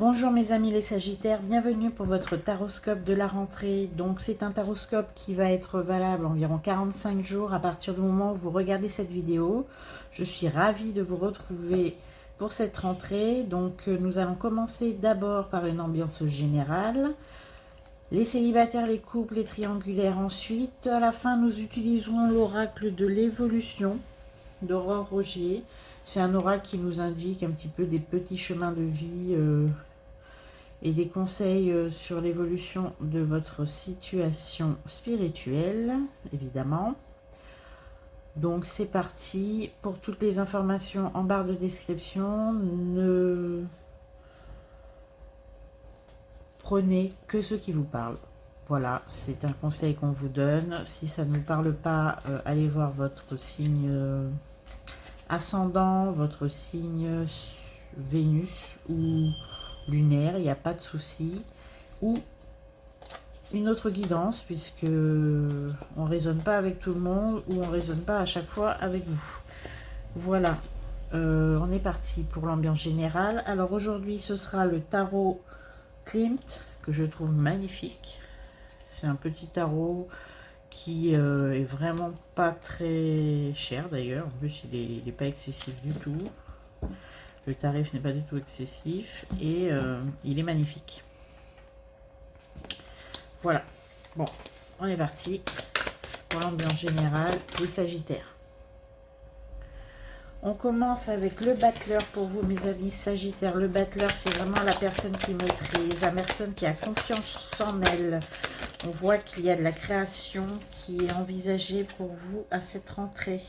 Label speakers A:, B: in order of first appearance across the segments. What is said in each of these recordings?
A: Bonjour mes amis les Sagittaires, bienvenue pour votre taroscope de la rentrée. Donc c'est un taroscope qui va être valable environ 45 jours à partir du moment où vous regardez cette vidéo. Je suis ravie de vous retrouver pour cette rentrée. Donc nous allons commencer d'abord par une ambiance générale. Les célibataires, les couples, les triangulaires ensuite. À la fin, nous utiliserons l'oracle de l'évolution d'Aurore Rogier. C'est un oracle qui nous indique un petit peu des petits chemins de vie et des conseils sur l'évolution de votre situation spirituelle, évidemment. Donc c'est parti. Pour toutes les informations en barre de description, ne prenez que ce qui vous parle. Voilà, c'est un conseil qu'on vous donne. Si ça ne vous parle pas, allez voir votre signe ascendant, votre signe Vénus ou lunaire, il n'y a pas de souci, ou une autre guidance, puisque on raisonne pas avec tout le monde, ou on raisonne pas à chaque fois avec vous. Voilà, on est parti pour l'ambiance générale. Alors aujourd'hui, ce sera le tarot Klimt, que je trouve magnifique. C'est un petit tarot qui est vraiment pas très cher d'ailleurs. En plus, il n'est pas excessif du tout. Le tarif n'est pas du tout excessif et il est magnifique. Voilà. Bon, on est parti pour l'ambiance générale des Sagittaires. On commence avec le battleur pour vous, mes amis Sagittaires. Le battleur, c'est vraiment la personne qui maîtrise, la personne qui a confiance en elle. On voit qu'il y a de la création qui est envisagée pour vous à cette rentrée.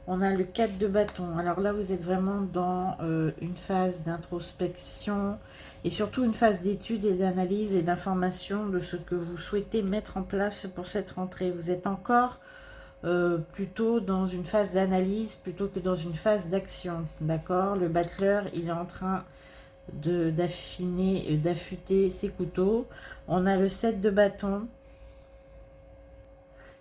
A: On a le 4 de bâton. Alors là, vous êtes vraiment dans une phase d'introspection et surtout une phase d'étude et d'analyse et d'information de ce que vous souhaitez mettre en place pour cette rentrée. Vous êtes encore plutôt dans une phase d'analyse plutôt que dans une phase d'action. D'accord? Le battleur, il est en train d'affiner, d'affûter ses couteaux. On a le 7 de bâton.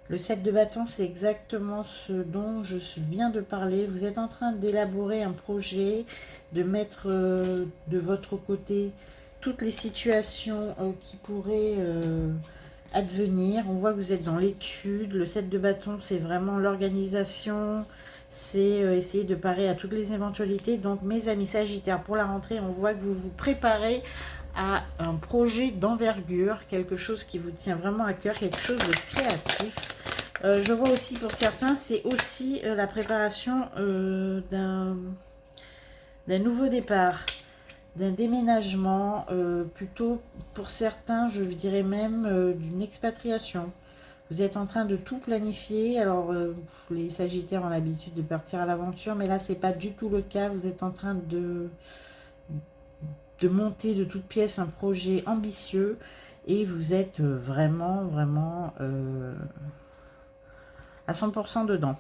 A: Le 7 de bâton, c'est exactement ce dont je viens de parler. Vous êtes en train d'élaborer un projet, de mettre de votre côté toutes les situations qui pourraient advenir. On voit que vous êtes dans l'étude. Le 7 de bâton, c'est vraiment l'organisation. C'est essayer de parer à toutes les éventualités. Donc, mes amis Sagittaires, pour la rentrée, on voit que vous vous préparez à un projet d'envergure, quelque chose qui vous tient vraiment à cœur, quelque chose de créatif. Je vois aussi pour certains, c'est aussi la préparation d'un nouveau départ, d'un déménagement, plutôt pour certains, je dirais même d'une expatriation. Vous êtes en train de tout planifier. Alors, les Sagittaires ont l'habitude de partir à l'aventure, mais là, c'est pas du tout le cas. Vous êtes en train de monter de toutes pièces un projet ambitieux et vous êtes vraiment à 100% dedans.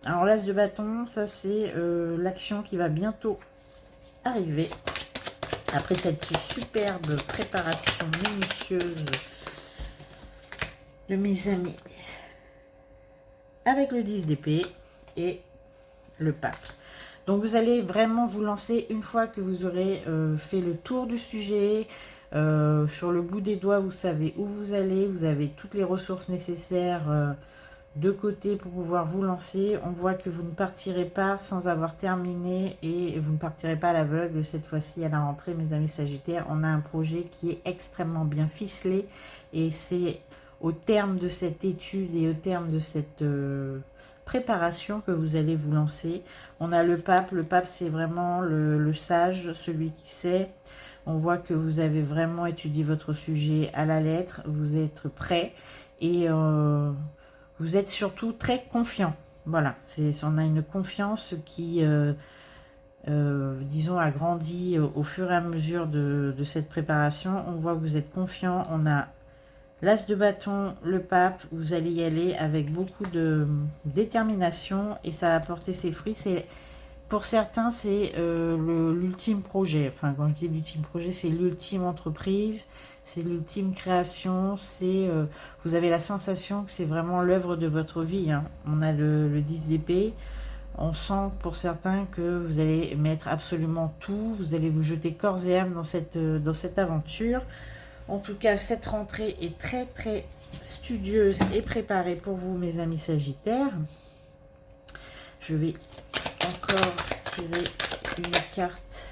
A: Alors l'as de bâton, ça c'est l'action qui va bientôt arriver après cette superbe préparation minutieuse de mes amis avec le 10 d'épée et le pape. Donc vous allez vraiment vous lancer une fois que vous aurez fait le tour du sujet. Sur le bout des doigts, vous savez où vous allez. Vous avez toutes les ressources nécessaires de côté pour pouvoir vous lancer. On voit que vous ne partirez pas sans avoir terminé et vous ne partirez pas à l'aveugle cette fois-ci à la rentrée, mes amis Sagittaires. On a un projet qui est extrêmement bien ficelé et c'est au terme de cette étude et au terme de cette préparation que vous allez vous lancer. On a le pape. Le pape, c'est vraiment le sage, celui qui sait. On voit que vous avez vraiment étudié votre sujet à la lettre. Vous êtes prêt et vous êtes surtout très confiant. Voilà, on a une confiance qui, disons, a grandi au fur et à mesure de cette préparation. On voit que vous êtes confiant. On a l'as de bâton, le pape. Vous allez y aller avec beaucoup de détermination et ça va porter ses fruits. Pour certains, c'est l'ultime projet. Enfin, quand je dis l'ultime projet, c'est l'ultime entreprise, c'est l'ultime création. Vous avez la sensation que c'est vraiment l'œuvre de votre vie. Hein. On a le 10 d'épée. On sent pour certains que vous allez mettre absolument tout, vous allez vous jeter corps et âme dans cette aventure. En tout cas, cette rentrée est très très studieuse et préparée pour vous, mes amis Sagittaires. Je vais encore tirer une carte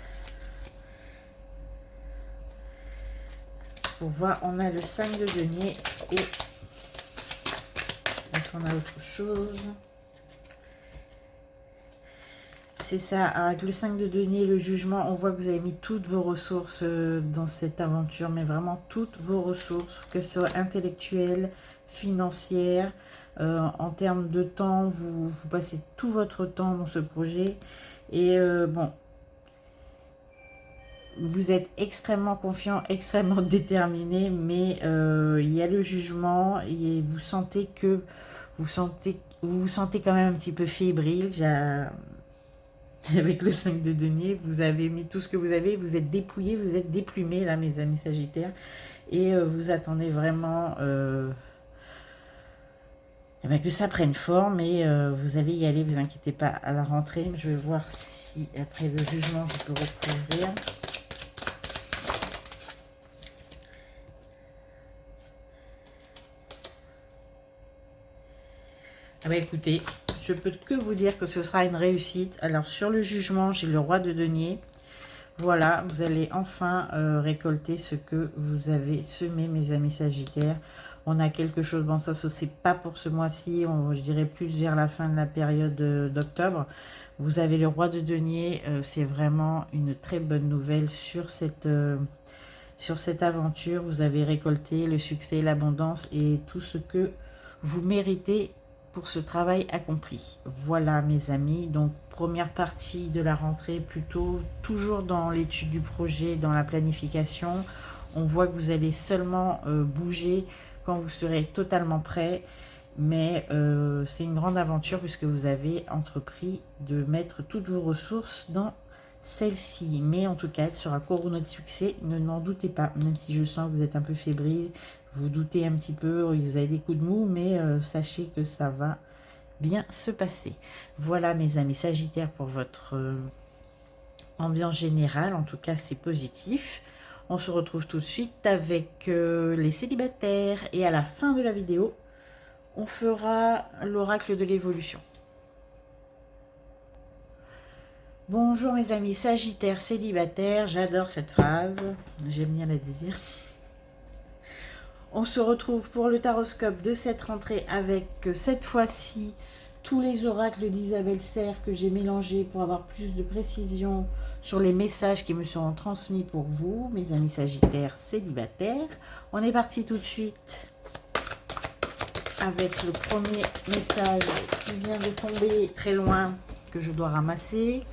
A: pour voir. On a le 5 de denier et est-ce qu'on a autre chose? C'est ça, avec le 5 de denier, le jugement, on voit que vous avez mis toutes vos ressources dans cette aventure, mais vraiment toutes vos ressources, que ce soit intellectuelles, financières, en termes de temps, vous passez tout votre temps dans ce projet. Et bon, vous êtes extrêmement confiant, extrêmement déterminé, mais il y a le jugement et vous sentez que vous vous sentez quand même un petit peu fébrile. Avec le 5 de denier, vous avez mis tout ce que vous avez, vous êtes dépouillé, vous êtes déplumé là, mes amis Sagittaires, et vous attendez vraiment que ça prenne forme, et vous allez y aller, vous inquiétez pas, à la rentrée. Je vais voir si après le jugement je peux recouvrir. Ah bah écoutez, je peux que vous dire que ce sera une réussite. Alors sur le jugement, j'ai le roi de denier. Voilà, vous allez enfin récolter ce que vous avez semé, mes amis Sagittaires. On a quelque chose, bon ça c'est pas pour ce mois-ci, je dirais plus vers la fin de la période d'octobre. Vous avez le roi de denier, c'est vraiment une très bonne nouvelle sur cette aventure. Vous avez récolté le succès, l'abondance et tout ce que vous méritez pour ce travail accompli. Voilà mes amis, donc première partie de la rentrée, plutôt toujours dans l'étude du projet, dans la planification. On voit que vous allez seulement bouger quand vous serez totalement prêt, mais c'est une grande aventure puisque vous avez entrepris de mettre toutes vos ressources dans celle-ci. Mais en tout cas, elle sera couronnée de succès, ne n'en doutez pas, même si je sens que vous êtes un peu fébrile, vous doutez un petit peu, vous avez des coups de mou, mais sachez que ça va bien se passer. Voilà mes amis Sagittaires pour votre ambiance générale, en tout cas c'est positif. On se retrouve tout de suite avec les célibataires et à la fin de la vidéo, on fera l'oracle de l'évolution. Bonjour mes amis Sagittaires célibataires, j'adore cette phrase, j'aime bien la dire. On se retrouve pour le taroscope de cette rentrée avec cette fois-ci tous les oracles d'Isabelle Serre que j'ai mélangés pour avoir plus de précision sur les messages qui me sont transmis pour vous, mes amis Sagittaires célibataires. On est parti tout de suite avec le premier message qui vient de tomber très loin, que je dois ramasser.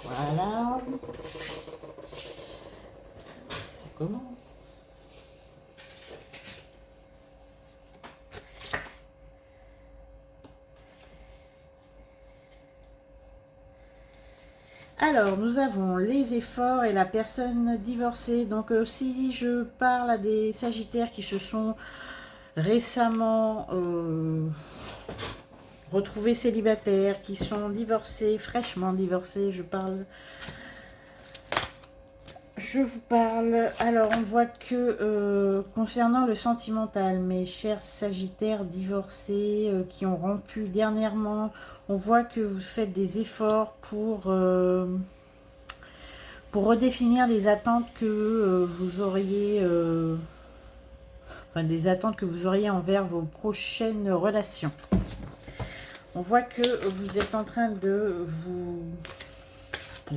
A: Voilà. Ça commence. Alors, nous avons les efforts et la personne divorcée. Donc, si je parle à des Sagittaires qui se sont récemment retrouvés célibataires, qui sont divorcés, fraîchement divorcés, je vous parle. Alors, on voit que concernant le sentimental, mes chers Sagittaires divorcés qui ont rompu dernièrement, on voit que vous faites des efforts pour redéfinir les attentes que vous auriez, des attentes que vous auriez envers vos prochaines relations. On voit que vous êtes en train de vous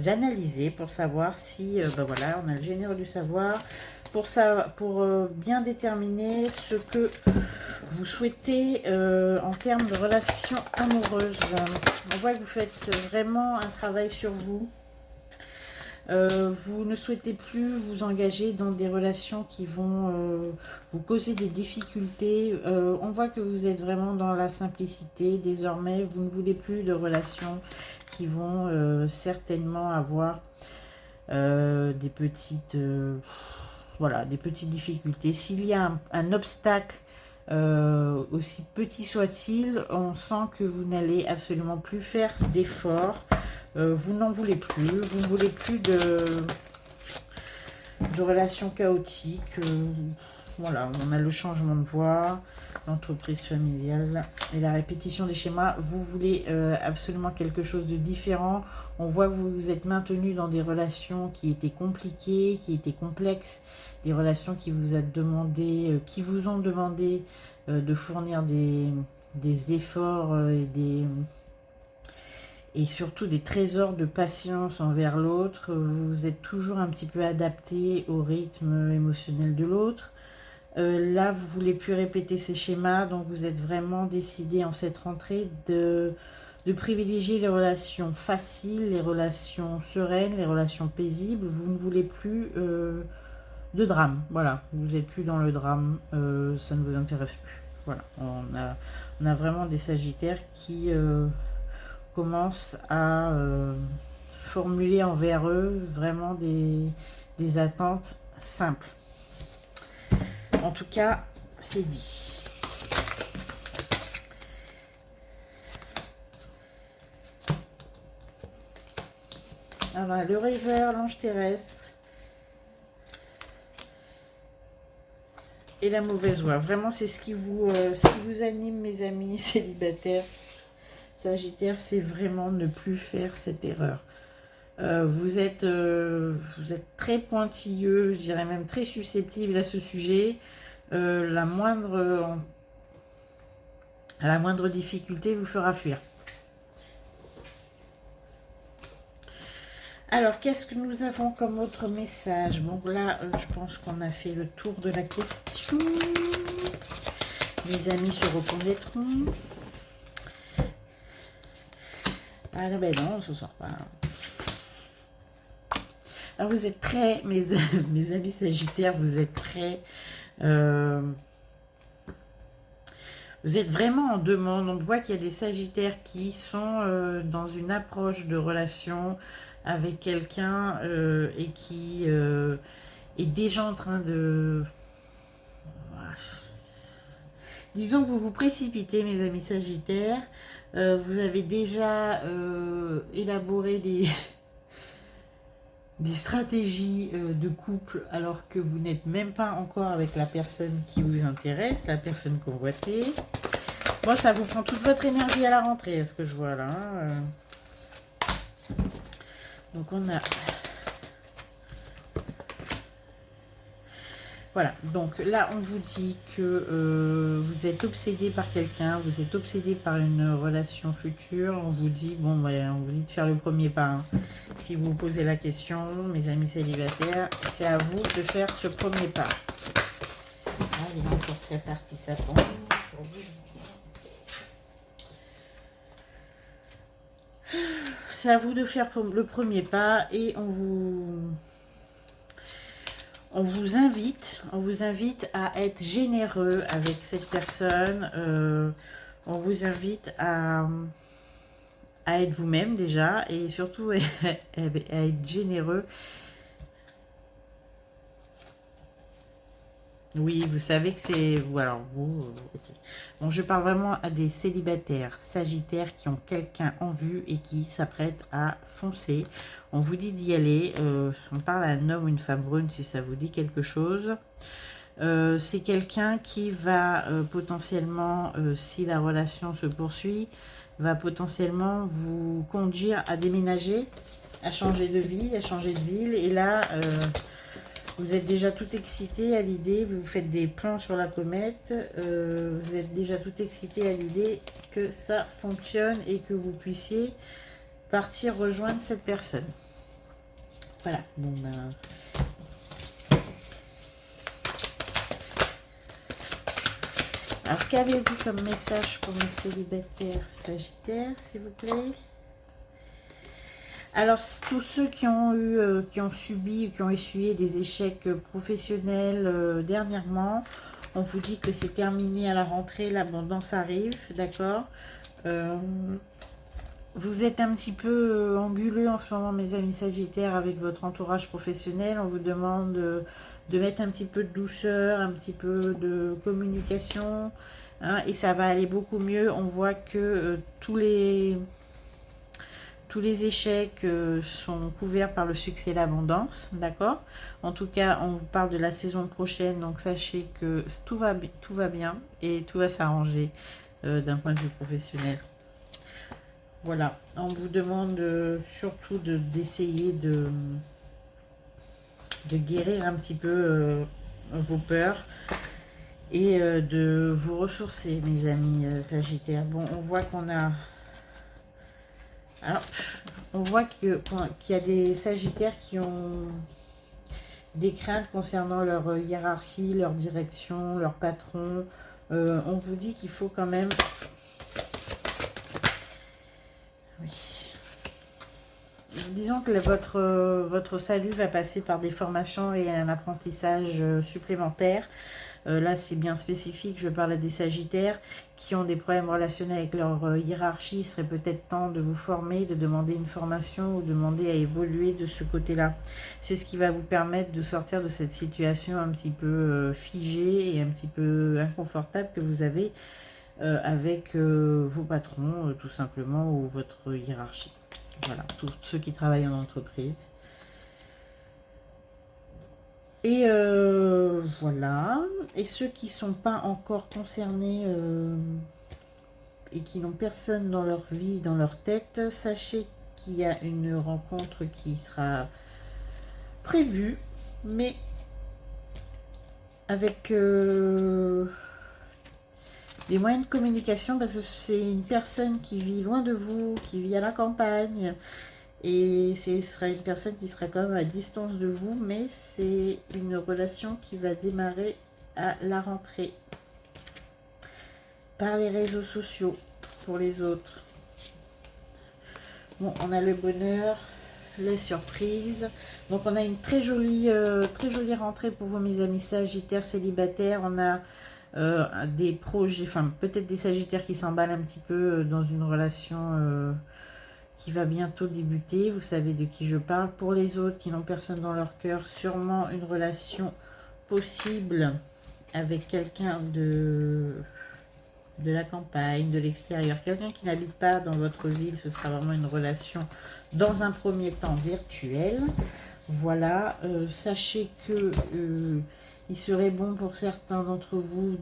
A: analyser pour savoir si, voilà, on a le généreux du savoir, pour bien déterminer ce que vous souhaitez en termes de relations amoureuses. On voit que vous faites vraiment un travail sur vous. Vous ne souhaitez plus vous engager dans des relations qui vont vous causer des difficultés. On voit que vous êtes vraiment dans la simplicité. Désormais, vous ne voulez plus de relations qui vont certainement avoir des petites difficultés. S'il y a un obstacle aussi petit soit-il, on sent que vous n'allez absolument plus faire d'efforts. Vous n'en voulez plus, vous ne voulez plus de relations chaotiques. Voilà, on a le changement de voie, l'entreprise familiale et la répétition des schémas. Vous voulez absolument quelque chose de différent. On voit que vous vous êtes maintenu dans des relations qui étaient compliquées, qui étaient complexes, des relations qui vous ont demandé de fournir des efforts et surtout des trésors de patience envers l'autre. Vous vous êtes toujours un petit peu adapté au rythme émotionnel de l'autre. Là, vous ne voulez plus répéter ces schémas, donc vous êtes vraiment décidé en cette rentrée de privilégier les relations faciles, les relations sereines, les relations paisibles. Vous ne voulez plus de drame. Voilà, vous n'êtes plus dans le drame, ça ne vous intéresse plus. Voilà, on a vraiment des sagittaires qui commencent à formuler envers eux vraiment des attentes simples. En tout cas, c'est dit. Alors, le rêveur, l'ange terrestre et la mauvaise voix. Vraiment, c'est ce qui vous anime, mes amis célibataires. Sagittaire, c'est vraiment ne plus faire cette erreur. Vous êtes très pointilleux, je dirais même très susceptible à ce sujet. La moindre difficulté vous fera fuir. Alors, qu'est-ce que nous avons comme autre message? Bon, là, je pense qu'on a fait le tour de la question. Les amis se reconnaîtront. Ah là, ben non, on ne se sort pas. Alors, vous êtes très, mes amis sagittaires, vous êtes très... vous êtes vraiment en demande. On voit qu'il y a des sagittaires qui sont dans une approche de relation avec quelqu'un et qui est déjà en train de... Disons que vous vous précipitez, mes amis sagittaires. Vous avez déjà élaboré des stratégies de couple alors que vous n'êtes même pas encore avec la personne qui vous intéresse, la personne convoitée. Bon, ça vous prend toute votre énergie à la rentrée, est-ce que je vois là. Donc on a... Voilà, donc là on vous dit que vous êtes obsédé par quelqu'un, vous êtes obsédé par une relation future. On vous dit, bon, ben, on vous dit de faire le premier pas. Hein. Si vous vous posez la question, mes amis célibataires, c'est à vous de faire ce premier pas. Ah, il est encore cette partie, ça tombe. C'est à vous de faire le premier pas et on vous invite à être généreux avec cette personne. On vous invite à être vous-même déjà et surtout à être généreux. Oui, vous savez que c'est... Alors, vous... Okay. Bon, je parle vraiment à des célibataires sagittaires qui ont quelqu'un en vue et qui s'apprêtent à foncer. On vous dit d'y aller. On parle à un homme ou une femme brune si ça vous dit quelque chose. C'est quelqu'un qui va potentiellement, si la relation se poursuit, va potentiellement vous conduire à déménager, à changer de vie, à changer de ville. Et là... vous êtes déjà tout excité à l'idée, vous faites des plans sur la comète, vous êtes déjà tout excité à l'idée que ça fonctionne et que vous puissiez partir rejoindre cette personne. Voilà. Bon, ben... Alors, qu'avez-vous comme message pour mes célibataires sagittaires, s'il vous plaît? Alors, tous ceux qui ont subi, qui ont essuyé des échecs professionnels dernièrement, on vous dit que c'est terminé à la rentrée, l'abondance arrive, d'accord. Vous êtes un petit peu anguleux en ce moment, mes amis Sagittaires, avec votre entourage professionnel. On vous demande de mettre un petit peu de douceur, un petit peu de communication, hein, et ça va aller beaucoup mieux. On voit que tous les échecs sont couverts par le succès et l'abondance, d'accord? En tout cas, on vous parle de la saison prochaine, donc sachez que tout va bien et tout va s'arranger d'un point de vue professionnel. Voilà, on vous demande surtout d'essayer de guérir un petit peu vos peurs et de vous ressourcer, mes amis Sagittaires. Bon, on voit qu'on a... Alors, on voit qu'il y a des Sagittaires qui ont des craintes concernant leur hiérarchie, leur direction, leur patron. On vous dit qu'il faut quand même... Oui. Disons que votre salut va passer par des formations et un apprentissage supplémentaire. Là, c'est bien spécifique. Je parle des Sagittaires qui ont des problèmes relationnels avec leur hiérarchie. Il serait peut-être temps de vous former, de demander une formation ou demander à évoluer de ce côté-là. C'est ce qui va vous permettre de sortir de cette situation un petit peu figée et un petit peu inconfortable que vous avez avec vos patrons, tout simplement, ou votre hiérarchie. Voilà, tous ceux qui travaillent en entreprise. Et voilà. Et ceux qui ne sont pas encore concernés et qui n'ont personne dans leur vie, dans leur tête, sachez qu'il y a une rencontre qui sera prévue, mais avec des moyens de communication, parce que c'est une personne qui vit loin de vous, qui vit à la campagne. Et ce sera une personne qui sera quand même à distance de vous, mais c'est une relation qui va démarrer à la rentrée. Par les réseaux sociaux, pour les autres. Bon, on a le bonheur, les surprises. Donc on a une très jolie rentrée pour vous, mes amis Sagittaires célibataires. On a des projets, enfin peut-être des Sagittaires qui s'emballent un petit peu dans une relation... qui va bientôt débuter, vous savez de qui je parle. Pour les autres qui n'ont personne dans leur cœur, sûrement une relation possible avec quelqu'un de la campagne, de l'extérieur, quelqu'un qui n'habite pas dans votre ville. Ce sera vraiment une relation dans un premier temps virtuelle. Voilà, sachez que il serait bon pour certains d'entre vous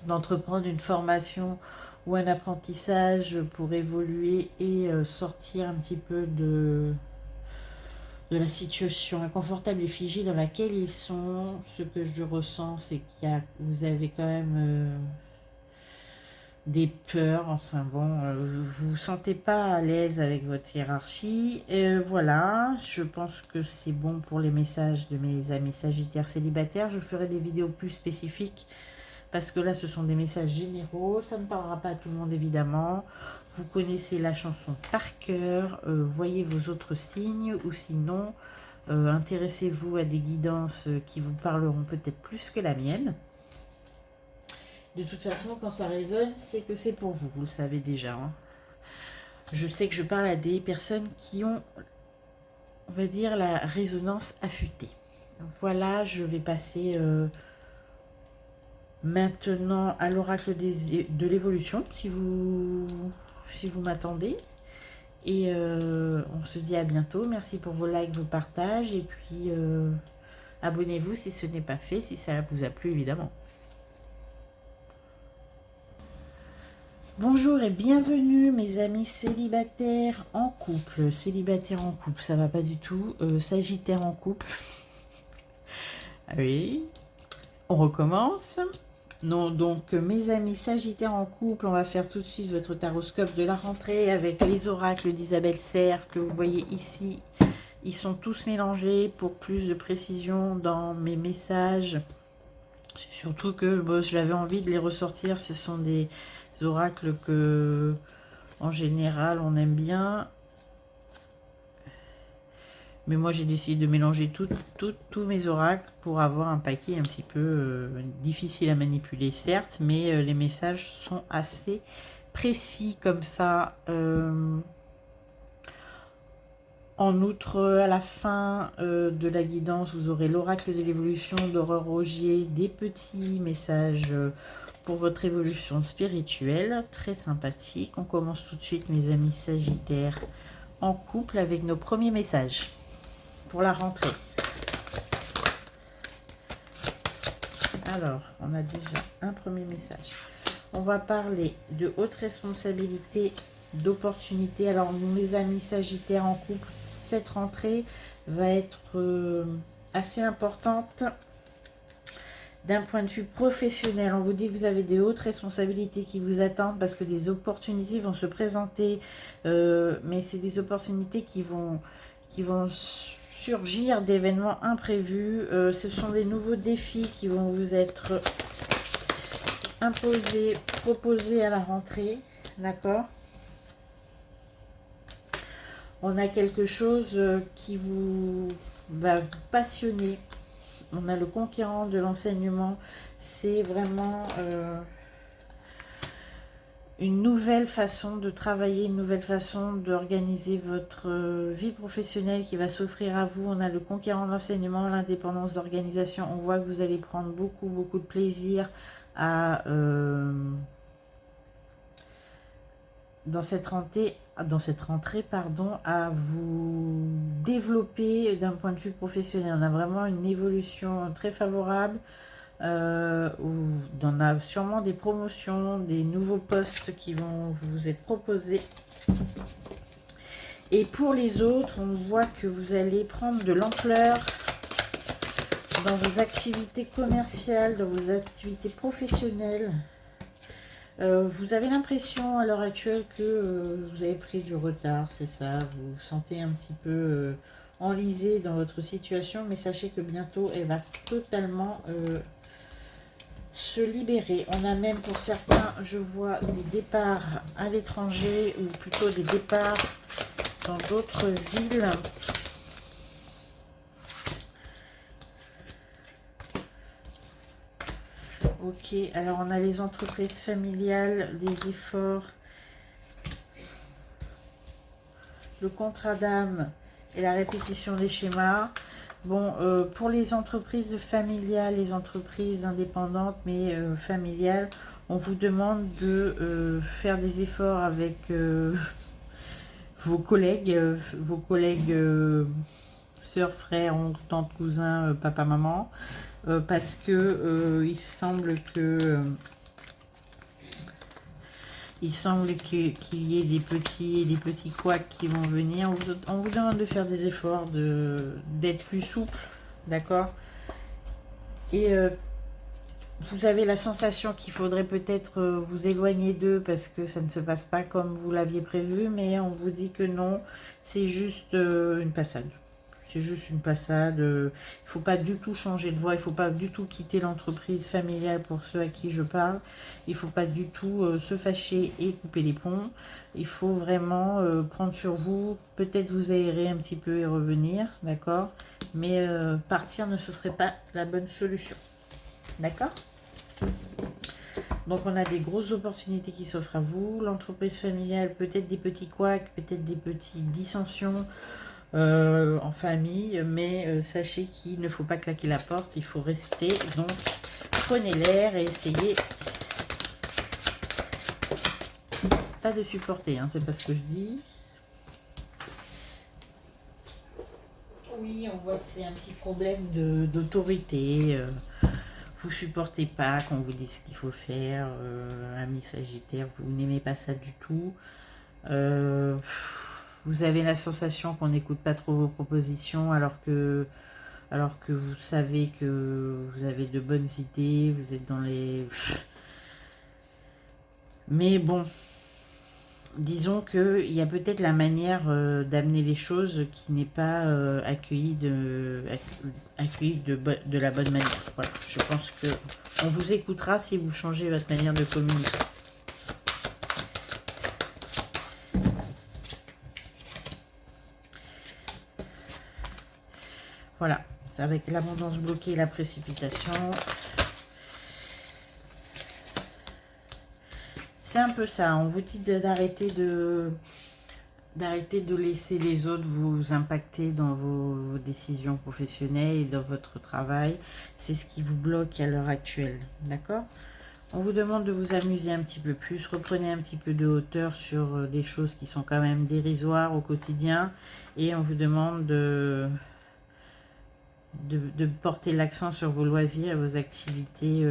A: d'entreprendre une formation ou un apprentissage pour évoluer et sortir un petit peu de la situation inconfortable et figée dans laquelle ils sont. Ce que je ressens, c'est vous avez quand même des peurs, enfin bon, vous vous sentez pas à l'aise avec votre hiérarchie. Voilà, je pense que c'est bon pour les messages de mes amis Sagittaires célibataires. Je ferai des vidéos plus spécifiques parce que là, ce sont des messages généraux. Ça ne parlera pas à tout le monde, évidemment. Vous connaissez la chanson par cœur. Voyez vos autres signes. Ou sinon, intéressez-vous à des guidances qui vous parleront peut-être plus que la mienne. De toute façon, quand ça résonne, c'est que c'est pour vous. Vous le savez déjà. Hein. Je sais que je parle à des personnes qui ont, on va dire, la résonance affûtée. Voilà, je vais passer... maintenant à l'oracle de l'évolution, si vous m'attendez. Et on se dit à bientôt. Merci pour vos likes, vos partages. Et puis abonnez-vous si ce n'est pas fait, si ça vous a plu évidemment. Bonjour et bienvenue mes amis célibataires en couple. Célibataires en couple, ça va pas du tout. Sagittaire en couple. Ah oui, on recommence. Non, donc mes amis Sagittaires en couple, on va faire tout de suite votre taroscope de la rentrée avec les oracles d'Isabelle Serre que vous voyez ici. Ils sont tous mélangés pour plus de précision dans mes messages. Surtout que bon, j'avais envie de les ressortir. Ce sont des oracles que, en général, on aime bien. Mais moi, j'ai décidé de mélanger tous mes oracles pour avoir un paquet un petit peu difficile à manipuler, certes, mais les messages sont assez précis comme ça. En outre, à la fin de la guidance, vous aurez l'oracle de l'évolution d'Aurore Rogier, des petits messages pour votre évolution spirituelle, très sympathique. On commence tout de suite, mes amis Sagittaires, en couple avec nos premiers messages pour la rentrée. Alors, on a déjà un premier message. On va parler de haute responsabilité, d'opportunités. Alors, mes amis Sagittaires en couple, cette rentrée va être assez importante d'un point de vue professionnel. On vous dit que vous avez des hautes responsabilités qui vous attendent parce que des opportunités vont se présenter, mais c'est des opportunités qui vont surgir d'événements imprévus. Ce sont des nouveaux défis qui vont vous être imposés, proposés à la rentrée, d'accord? On a quelque chose qui va vous passionner. On a le conquérant de l'enseignement. C'est vraiment une nouvelle façon de travailler, une nouvelle façon d'organiser votre vie professionnelle qui va s'offrir à vous. On a le conquérant de l'enseignement, l'indépendance d'organisation. On voit que vous allez prendre beaucoup de plaisir à dans cette rentrée, à vous développer d'un point de vue professionnel. On a vraiment une évolution très favorable. On a sûrement des promotions, des nouveaux postes qui vont vous être proposés. Et pour les autres, on voit que vous allez prendre de l'ampleur dans vos activités commerciales, dans vos activités professionnelles. Vous avez l'impression à l'heure actuelle que vous avez pris du retard, c'est ça, vous vous sentez un petit peu enlisé dans votre situation, mais sachez que bientôt elle va totalement se libérer. On a même pour certains, je vois des départs à l'étranger ou plutôt des départs dans d'autres villes. Ok, alors on a les entreprises familiales, des efforts, le contrat d'âme et la répétition des schémas. Bon, pour les entreprises familiales, les entreprises indépendantes, mais familiales, on vous demande de faire des efforts avec vos collègues, sœurs, frères, oncles, tantes, cousins, papa, maman. Parce que il semble qu'il y ait des petits couacs qui vont venir. On vous demande de faire des efforts, d'être plus souple, d'accord? Et vous avez la sensation qu'il faudrait peut-être vous éloigner d'eux parce que ça ne se passe pas comme vous l'aviez prévu, mais on vous dit que non, c'est juste une passade. C'est juste une passade. Il ne faut pas du tout changer de voie. Il ne faut pas du tout quitter l'entreprise familiale pour ceux à qui je parle. Il ne faut pas du tout se fâcher et couper les ponts. Il faut vraiment prendre sur vous. Peut-être vous aérer un petit peu et revenir. D'accord? Mais partir ne serait pas la bonne solution. D'accord? Donc on a des grosses opportunités qui s'offrent à vous. L'entreprise familiale, peut-être des petits couacs, peut-être des petites dissensions. En famille, mais sachez qu'il ne faut pas claquer la porte, il faut rester, donc prenez l'air et essayez pas de supporter, hein, c'est pas ce que je dis. Oui, on voit que c'est un petit problème d'autorité, vous supportez pas qu'on vous dise ce qu'il faut faire, ami Sagittaire, vous n'aimez pas ça du tout. Vous avez la sensation qu'on n'écoute pas trop vos propositions alors que vous savez que vous avez de bonnes idées, vous êtes dans les... Mais bon, disons qu'il y a peut-être la manière d'amener les choses qui n'est pas accueillie de la bonne manière. Voilà, je pense que on vous écoutera si vous changez votre manière de communiquer. Voilà, c'est avec l'abondance bloquée et la précipitation. C'est un peu ça. On vous dit d'arrêter de laisser les autres vous impacter dans vos décisions professionnelles et dans votre travail. C'est ce qui vous bloque à l'heure actuelle. D'accord? On vous demande de vous amuser un petit peu plus. Reprenez un petit peu de hauteur sur des choses qui sont quand même dérisoires au quotidien. Et on vous demande de porter l'accent sur vos loisirs et vos activités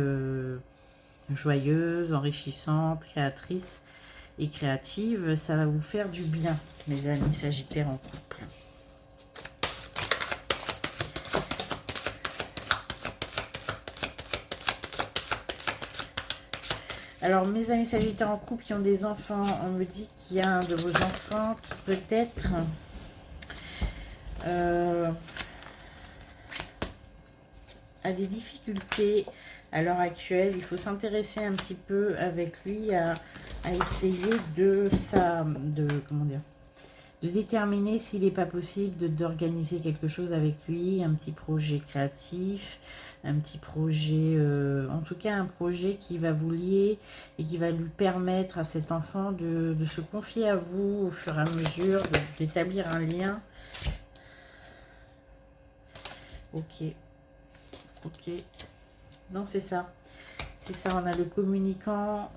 A: joyeuses, enrichissantes, créatrices et créatives. Ça va vous faire du bien, mes amis Sagittaires en couple. Alors, mes amis Sagittaires en couple qui ont des enfants, on me dit qu'il y a un de vos enfants qui peut-être a des difficultés à l'heure actuelle. Il faut s'intéresser un petit peu avec lui à essayer de déterminer s'il n'est pas possible d'organiser quelque chose avec lui, un petit projet créatif, un petit projet, en tout cas un projet qui va vous lier et qui va lui permettre à cet enfant de se confier à vous au fur et à mesure, d'établir un lien. Ok. Ok. Non, c'est ça. C'est ça, on a le communicant.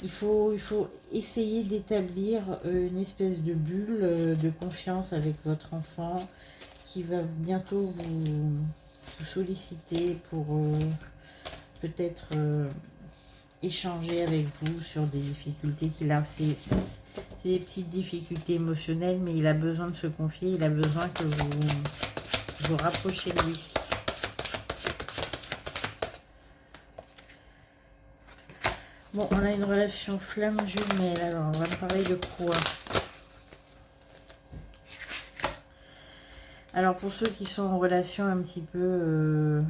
A: Il faut essayer d'établir une espèce de bulle de confiance avec votre enfant qui va bientôt vous solliciter pour peut-être échanger avec vous sur des difficultés qu'il a. C'est des petites difficultés émotionnelles, mais il a besoin de se confier, il a besoin que vous rapprochez de lui. Bon, on a une relation flamme jumelle, alors on va me parler de quoi? Alors pour ceux qui sont en relation un petit peu...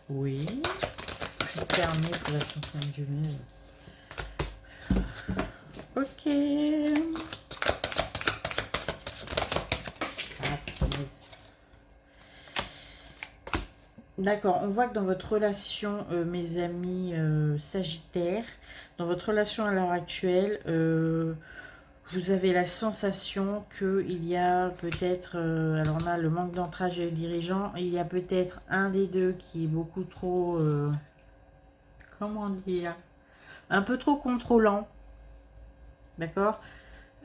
A: oui, je permets relation flamme jumelle. Ok. D'accord, on voit que dans votre relation, mes amis Sagittaires, dans votre relation à l'heure actuelle, vous avez la sensation qu'il y a peut-être, alors on a le manque d'ancrage et dirigeant, il y a peut-être un des deux qui est beaucoup trop, comment dire, un peu trop contrôlant, d'accord,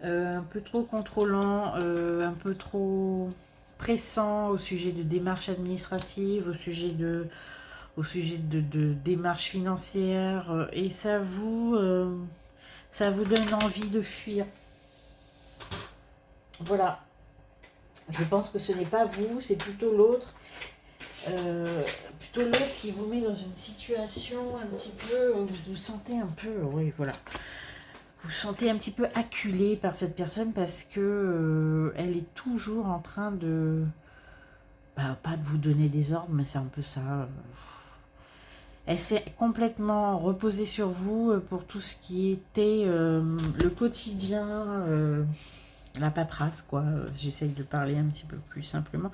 A: un peu trop contrôlant, un peu trop pressant au sujet de démarches administratives, au sujet de démarches financières, et ça vous donne envie de fuir. Voilà. Je pense que ce n'est pas vous, c'est plutôt l'autre. Plutôt l'autre qui vous met dans une situation un petit peu, vous vous sentez un peu, oui, voilà. Vous vous sentez un petit peu acculé par cette personne parce que elle est toujours en train de, pas de vous donner des ordres, mais c'est un peu ça. Elle s'est complètement reposée sur vous pour tout ce qui était le quotidien, la paperasse, quoi. J'essaye de parler un petit peu plus simplement.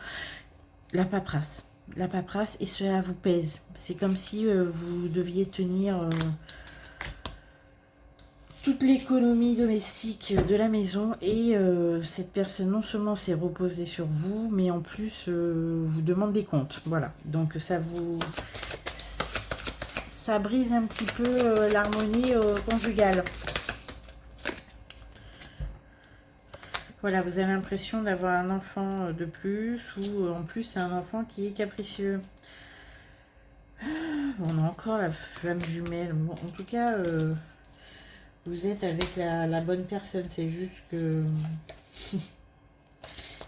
A: La paperasse, et cela vous pèse. C'est comme si vous deviez tenir toute l'économie domestique de la maison et cette personne non seulement s'est reposée sur vous, mais en plus vous demande des comptes. Voilà, donc ça brise un petit peu l'harmonie conjugale. Voilà, vous avez l'impression d'avoir un enfant de plus ou en plus c'est un enfant qui est capricieux. On a encore la flamme jumelle. Bon, en tout cas, vous êtes avec la bonne personne. C'est juste que...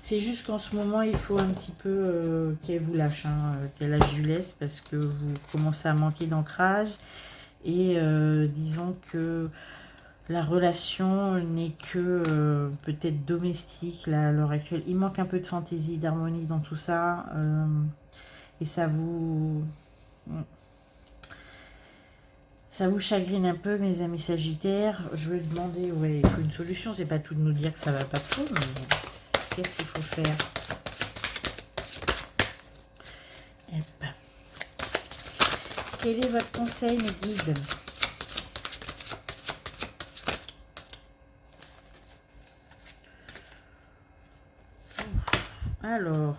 A: c'est juste qu'en ce moment, il faut un petit peu qu'elle vous lâche, hein, qu'elle lâche du lest parce que vous commencez à manquer d'ancrage. Et disons que la relation n'est que peut-être domestique là, à l'heure actuelle. Il manque un peu de fantaisie, d'harmonie dans tout ça. Et ça vous chagrine un peu, mes amis Sagittaires. Je vais demander, ouais, il faut une solution. C'est pas tout de nous dire que ça va pas trop, mais qu'est-ce qu'il faut faire? quel est votre conseil, mes guides? Alors,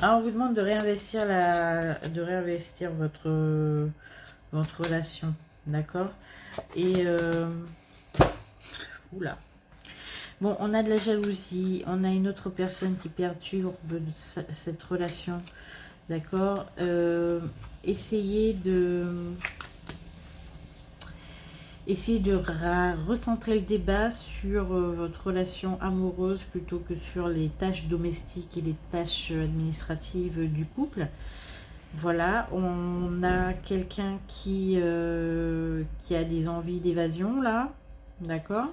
A: on vous demande de réinvestir votre relation, d'accord? Et oula. Bon, on a de la jalousie, on a une autre personne qui perturbe cette relation, d'accord? Essayez de recentrer le débat sur votre relation amoureuse plutôt que sur les tâches domestiques et les tâches administratives du couple. Voilà, on a quelqu'un qui a des envies d'évasion là, d'accord?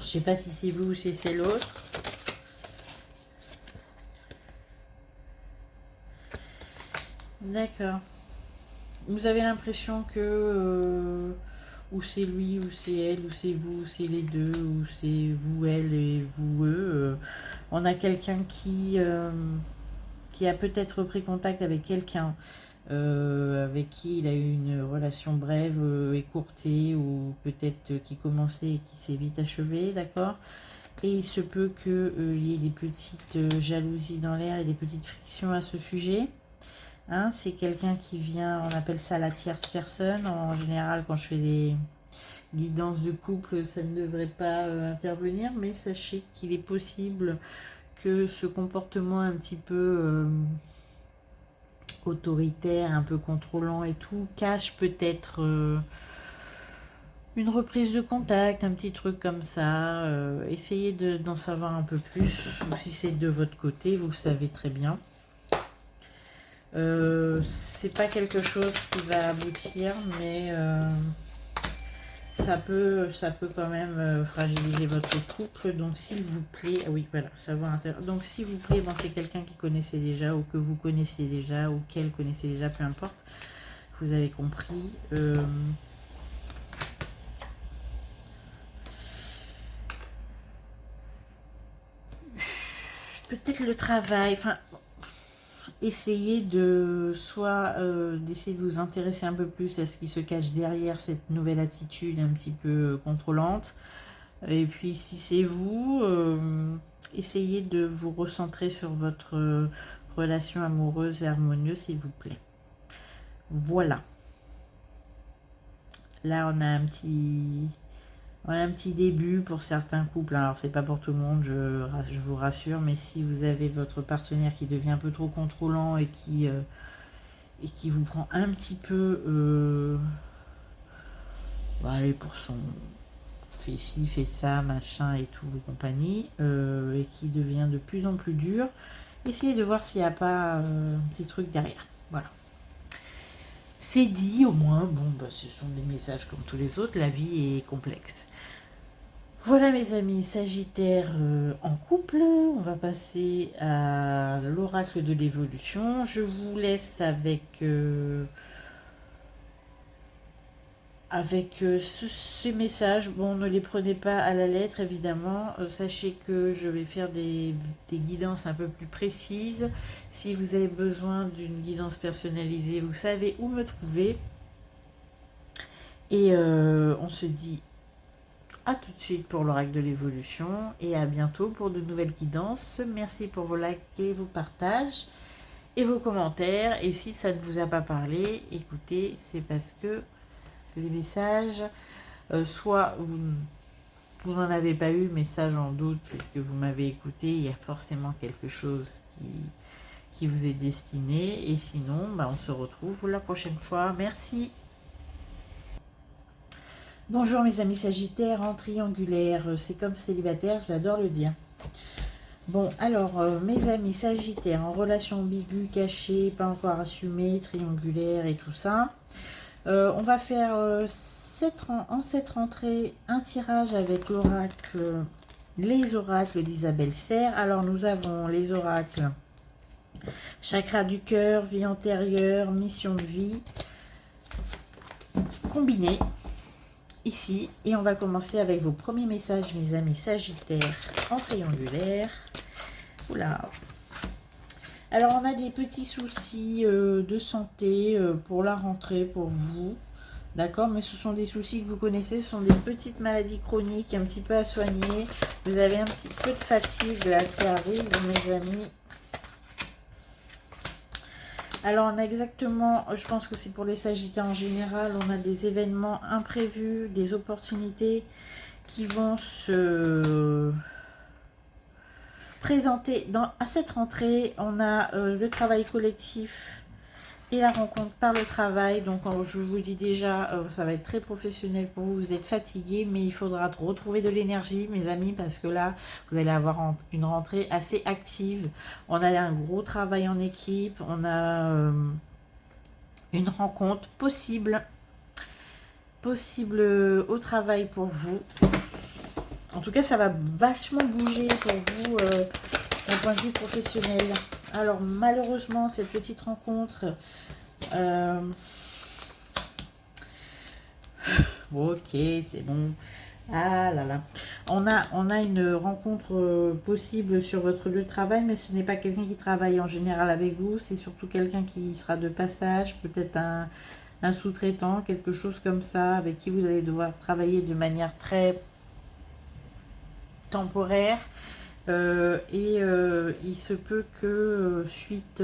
A: Je sais pas si c'est vous ou si c'est l'autre. D'accord. Vous avez l'impression que ou c'est lui, ou c'est elle, ou c'est vous, ou c'est les deux, ou c'est vous, elle et vous, eux. On a quelqu'un qui a peut-être repris contact avec quelqu'un avec qui il a eu une relation brève, écourtée, ou peut-être qui commençait et qui s'est vite achevée, d'accord? Et il se peut qu'il y ait des petites jalousies dans l'air et des petites frictions à ce sujet. Hein, c'est quelqu'un qui vient, on appelle ça la tierce personne. En général, quand je fais des guidances de couple, ça ne devrait pas intervenir, mais sachez qu'il est possible que ce comportement un petit peu autoritaire, un peu contrôlant et tout, cache peut-être une reprise de contact, un petit truc comme ça. Essayez d'en savoir un peu plus, ou si c'est de votre côté, vous le savez très bien. C'est pas quelque chose qui va aboutir, mais ça peut quand même fragiliser votre couple. Donc s'il vous plaît, ah oui voilà, savoir donc s'il vous plaît, bon, c'est quelqu'un qui connaissait déjà, ou que vous connaissiez déjà, ou qu'elle connaissait déjà, peu importe, vous avez compris. Peut-être le travail, enfin, essayez d'essayer de vous intéresser un peu plus à ce qui se cache derrière cette nouvelle attitude un petit peu contrôlante. Et puis si c'est vous, essayez de vous recentrer sur votre relation amoureuse et harmonieuse, s'il vous plaît. Voilà. Là, on a un petit début pour certains couples. Alors, c'est pas pour tout le monde, je vous rassure, mais si vous avez votre partenaire qui devient un peu trop contrôlant et qui vous prend un petit peu allez, pour son fait ci, fait ça, machin et tout, et compagnie, et qui devient de plus en plus dur, essayez de voir s'il n'y a pas un petit truc derrière. Voilà. C'est dit au moins. Bon, bah, ce sont des messages comme tous les autres, la vie est complexe. Voilà mes amis, Sagittaire en couple, on va passer à l'oracle de l'évolution. Je vous laisse avec ces messages. Bon, ne les prenez pas à la lettre évidemment. Sachez que je vais faire des guidances un peu plus précises. Si vous avez besoin d'une guidance personnalisée, vous savez où me trouver. Et on se dit à tout de suite pour l'oracle de l'évolution et à bientôt pour de nouvelles guidances. Merci pour vos likes et vos partages et vos commentaires. Et si ça ne vous a pas parlé, écoutez, c'est parce que les messages, soit vous n'en avez pas eu, mais ça j'en doute puisque vous m'avez écouté, il y a forcément quelque chose qui vous est destiné. Et sinon, bah, on se retrouve la prochaine fois. Merci. Bonjour mes amis Sagittaires en triangulaire, c'est comme célibataire, j'adore le dire. Bon, alors mes amis Sagittaires en relation ambiguë, cachée, pas encore assumée, triangulaire et tout ça. On va faire en cette rentrée un tirage avec les oracles d'Isabelle Serre. Alors nous avons les oracles chakra du cœur, vie antérieure, mission de vie, combinés. Ici, et on va commencer avec vos premiers messages, mes amis Sagittaires en triangulaire. Oula. Alors, on a des petits soucis de santé pour la rentrée, pour vous. D'accord, mais ce sont des soucis que vous connaissez, ce sont des petites maladies chroniques un petit peu à soigner. Vous avez un petit peu de fatigue là qui arrive, mes amis. Alors, on a exactement, je pense que c'est pour les Sagittaires en général, on a des événements imprévus, des opportunités qui vont se présenter à cette rentrée. On a le travail collectif et la rencontre par le travail. Donc je vous dis déjà, ça va être très professionnel pour vous. Vous êtes fatigué, mais il faudra retrouver de l'énergie, mes amis, parce que là, vous allez avoir une rentrée assez active. On a un gros travail en équipe. On a une rencontre possible au travail pour vous. En tout cas, ça va vachement bouger pour vous d'un point de vue professionnel. Alors, malheureusement, cette petite rencontre... Bon, ok, c'est bon. Ah là là. On a une rencontre possible sur votre lieu de travail, mais ce n'est pas quelqu'un qui travaille en général avec vous. C'est surtout quelqu'un qui sera de passage, peut-être un sous-traitant, quelque chose comme ça, avec qui vous allez devoir travailler de manière très temporaire. Il se peut que suite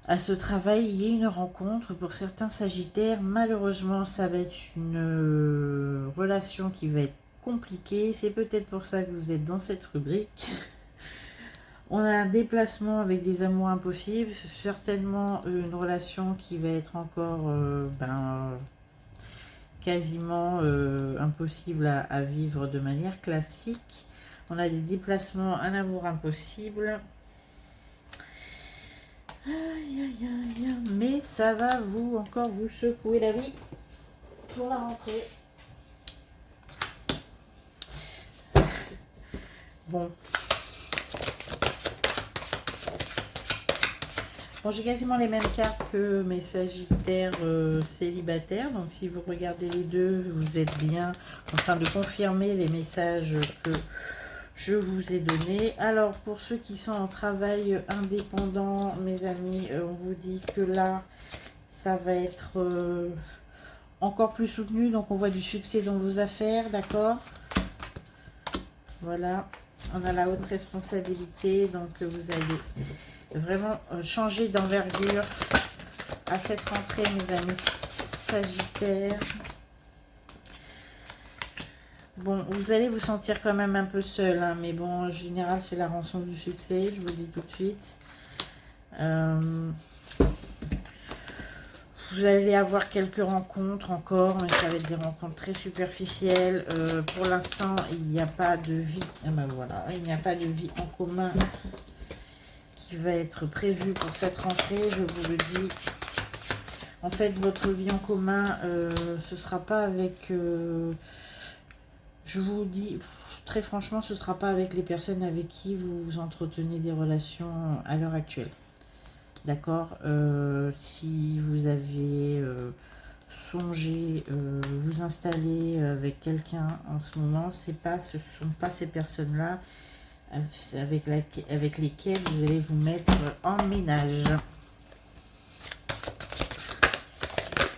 A: à ce travail, il y ait une rencontre pour certains Sagittaires. Malheureusement, ça va être une relation qui va être compliquée. C'est peut-être pour ça que vous êtes dans cette rubrique. On a un déplacement avec des amours impossibles. Certainement une relation qui va être encore quasiment impossible à vivre de manière classique. On a des déplacements, un amour impossible. Aïe, aïe, aïe. Mais ça va encore vous secouer la vie pour la rentrée. Bon. Bon, j'ai quasiment les mêmes cartes que mes Sagittaires célibataires. Donc si vous regardez les deux, vous êtes bien en train de confirmer les messages que je vous ai donnés. Alors pour ceux qui sont en travail indépendant, mes amis, on vous dit que là, ça va être encore plus soutenu. Donc on voit du succès dans vos affaires, d'accord? Voilà, on a la haute responsabilité. Donc vous allez vraiment changer d'envergure à cette rentrée, mes amis Sagittaires. Bon, vous allez vous sentir quand même un peu seul, hein, mais bon, en général, c'est la rançon du succès, je vous le dis tout de suite. Vous allez avoir quelques rencontres encore, mais ça va être des rencontres très superficielles. Pour l'instant, il n'y a pas de vie. Ah ben voilà, il n'y a pas de vie en commun qui va être prévue pour cette rentrée, je vous le dis. En fait, votre vie en commun, ce sera pas avec... je vous dis, très franchement, ce ne sera pas avec les personnes avec qui vous entretenez des relations à l'heure actuelle. D'accord, si vous avez songé vous installer avec quelqu'un en ce moment, ce ne sont pas ces personnes-là avec lesquelles vous allez vous mettre en ménage.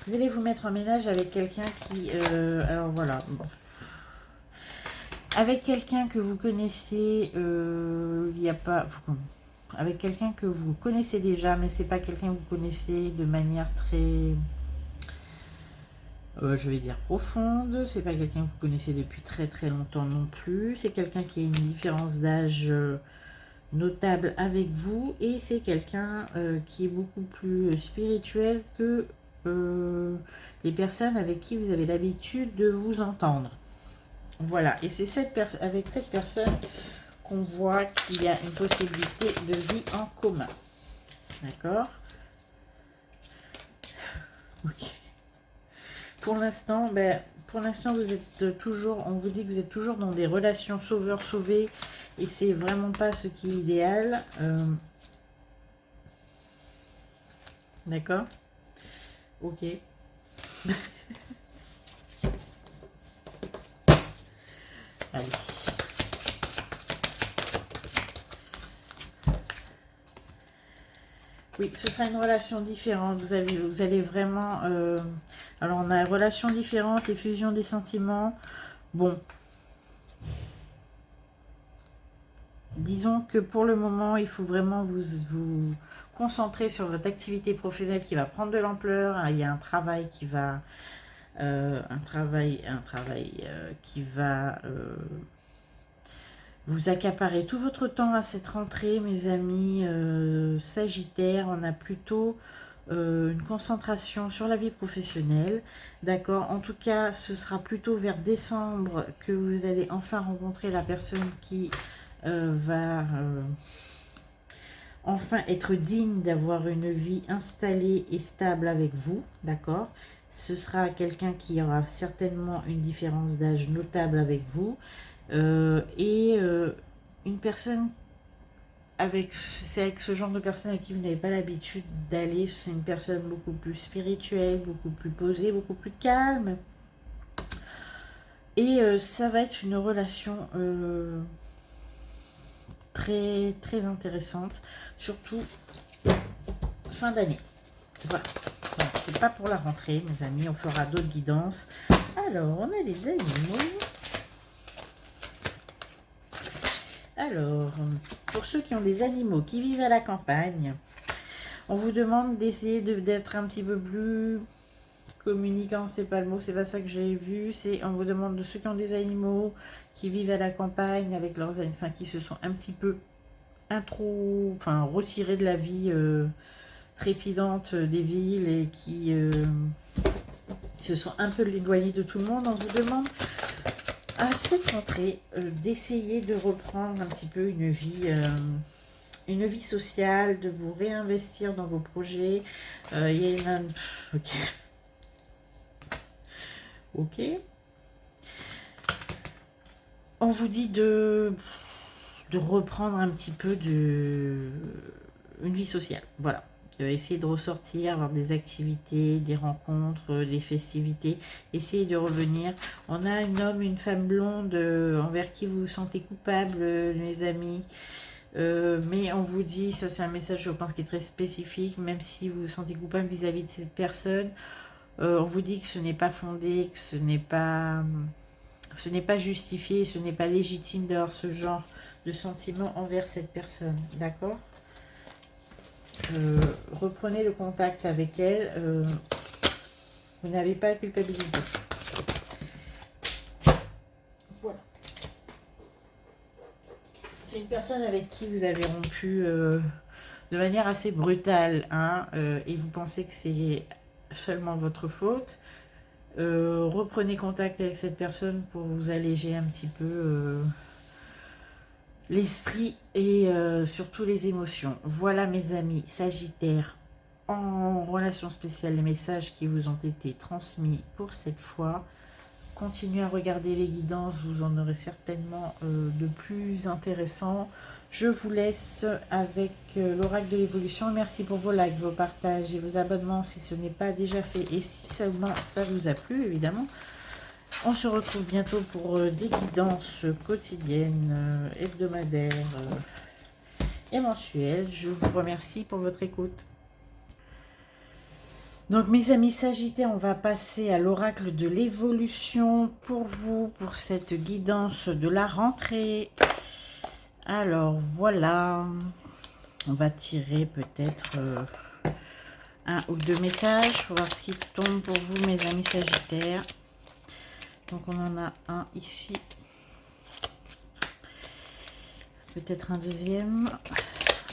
A: Vous allez vous mettre en ménage avec quelqu'un qui... alors voilà, bon. Avec quelqu'un que vous connaissez, il n'y a pas... Avec quelqu'un que vous connaissez déjà, mais c'est pas quelqu'un que vous connaissez de manière très... je vais dire profonde. C'est pas quelqu'un que vous connaissez depuis très très longtemps non plus. C'est quelqu'un qui a une différence d'âge notable avec vous. Et c'est quelqu'un qui est beaucoup plus spirituel que les personnes avec qui vous avez l'habitude de vous entendre. Voilà, et c'est avec cette personne qu'on voit qu'il y a une possibilité de vie en commun. D'accord? Ok. Pour l'instant, vous êtes toujours, on vous dit que vous êtes toujours dans des relations sauveur-sauvé, et c'est vraiment pas ce qui est idéal. D'accord? Ok. Allez. Oui, ce sera une relation différente. Vous allez vraiment... alors, on a relations différentes, les fusions des sentiments. Bon, disons que pour le moment, il faut vraiment vous concentrer sur votre activité professionnelle qui va prendre de l'ampleur. Il y a un travail qui va... qui va vous accaparer tout votre temps à cette rentrée, mes amis Sagittaires. On a plutôt une concentration sur la vie professionnelle, d'accord. En tout cas, ce sera plutôt vers décembre que vous allez enfin rencontrer la personne qui va enfin être digne d'avoir une vie installée et stable avec vous, d'accord. Ce sera quelqu'un qui aura certainement une différence d'âge notable avec vous, une personne c'est avec ce genre de personne avec qui vous n'avez pas l'habitude d'aller. C'est une personne beaucoup plus spirituelle, beaucoup plus posée, beaucoup plus calme. Et ça va être une relation très très intéressante, surtout fin d'année. Voilà. C'est pas pour la rentrée, mes amis. On fera d'autres guidances. Alors, on a les animaux. Alors, pour ceux qui ont des animaux qui vivent à la campagne, on vous demande d'essayer d'être un petit peu plus communicant. C'est pas le mot, c'est pas ça que j'ai vu. On vous demande de ceux qui ont des animaux qui vivent à la campagne avec leurs animaux, enfin qui se sont un petit peu retirés de la vie trépidante des villes et qui se sont un peu éloignés de tout le monde. On vous demande à cette rentrée d'essayer de reprendre un petit peu une vie sociale, de vous réinvestir dans vos projets. Il y a une... Ok. On vous dit de reprendre un petit peu une vie sociale. Voilà. Essayer de ressortir, avoir des activités, des rencontres, des festivités. Essayez de revenir. On a un homme, une femme blonde envers qui vous vous sentez coupable, mes amis. Mais on vous dit, ça c'est un message je pense qui est très spécifique, même si vous vous sentez coupable vis-à-vis de cette personne, on vous dit que ce n'est pas fondé, que ce n'est pas justifié, ce n'est pas légitime d'avoir ce genre de sentiment envers cette personne, d'accord. Reprenez le contact avec elle, vous n'avez pas à culpabiliser. Voilà. C'est une personne avec qui vous avez rompu de manière assez brutale, hein, et vous pensez que c'est seulement votre faute. Reprenez contact avec cette personne pour vous alléger un petit peu l'esprit et surtout les émotions. Voilà mes amis Sagittaires, en relation spéciale, les messages qui vous ont été transmis pour cette fois. Continuez à regarder les guidances, vous en aurez certainement de plus intéressants. Je vous laisse avec l'oracle de l'évolution. Merci pour vos likes, vos partages et vos abonnements si ce n'est pas déjà fait. Et si ça vous a plu, évidemment, on se retrouve bientôt pour des guidances quotidiennes, hebdomadaires et mensuelles. Je vous remercie pour votre écoute. Donc mes amis Sagittaires, on va passer à l'oracle de l'évolution pour vous, pour cette guidance de la rentrée. Alors voilà, on va tirer peut-être un ou deux messages pour voir ce qui tombe pour vous mes amis Sagittaires. Donc on en a un ici, peut-être un deuxième,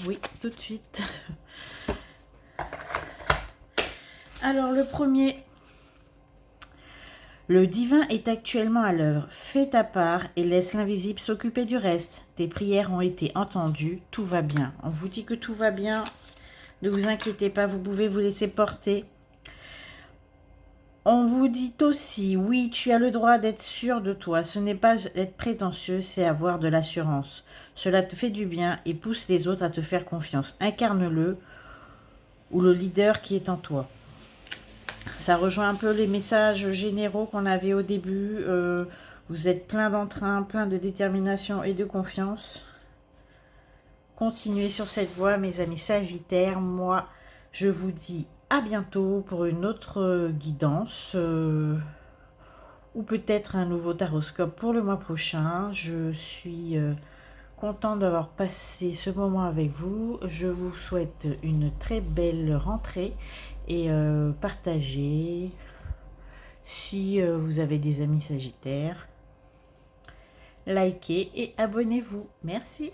A: oui tout de suite. Alors le premier, le divin est actuellement à l'œuvre. Fais ta part et laisse l'invisible s'occuper du reste. Tes prières ont été entendues, tout va bien. On vous dit que tout va bien, ne vous inquiétez pas, vous pouvez vous laisser porter. On vous dit aussi, oui, tu as le droit d'être sûr de toi. Ce n'est pas être prétentieux, c'est avoir de l'assurance. Cela te fait du bien et pousse les autres à te faire confiance. Incarne-le ou le leader qui est en toi. Ça rejoint un peu les messages généraux qu'on avait au début. Vous êtes plein d'entrain, plein de détermination et de confiance. Continuez sur cette voie, mes amis Sagittaires. Moi, Je vous dis à bientôt pour une autre guidance ou peut-être un nouveau taroscope pour le mois prochain. Je suis content d'avoir passé ce moment avec vous. Je vous souhaite une très belle rentrée et partagez. Si vous avez des amis sagittaires, likez et abonnez-vous. Merci.